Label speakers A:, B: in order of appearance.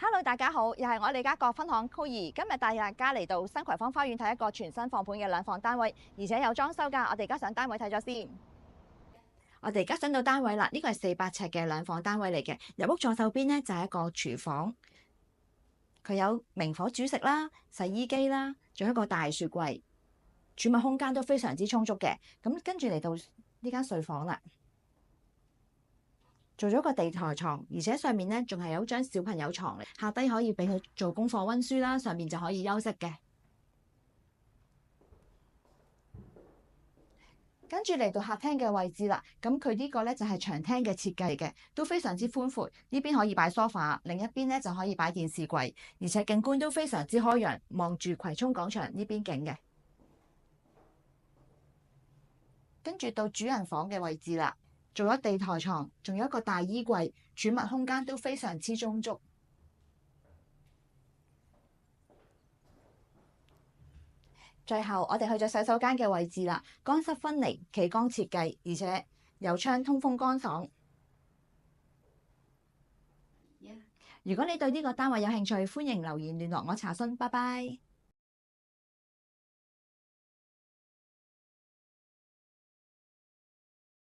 A: Hello，大家好，又係我哋家國分行 Coir，今日帶大家嚟到新葵芳花園睇一個全新放盤嘅兩房單位，而且有裝修㗎。我哋而家上單位睇咗先。我哋而家上到單位啦，呢個係400尺嘅兩房單位嚟嘅。入屋左手邊呢，就係一個廚房，佢有明火煮食啦、洗衣機啦，仲有一個大雪櫃，儲物空間都非常之充足嘅。咁跟住嚟到呢間睡房啦。做咗個地台床，而且上面咧仲係有張小朋友床嚟，下低可以俾佢做功課溫書啦，上面就可以休息嘅。跟住嚟到客廳嘅位置啦，咁佢呢個咧就係長廳嘅設計嘅，都非常之寬闊。呢邊可以擺梳化，另一邊咧就可以擺電視櫃，而且景觀都非常之開揚，望住葵涌廣場呢邊景嘅。跟住到主人房嘅位置啦。做咗地台床，仲有一個大衣櫃，儲物空間都非常之充足。最後，我哋去咗洗手間嘅位置啦，乾濕分離，企缸設計，而且有窗通風乾爽。如果你對呢個單位有興趣，歡迎留言聯絡我查詢。拜拜。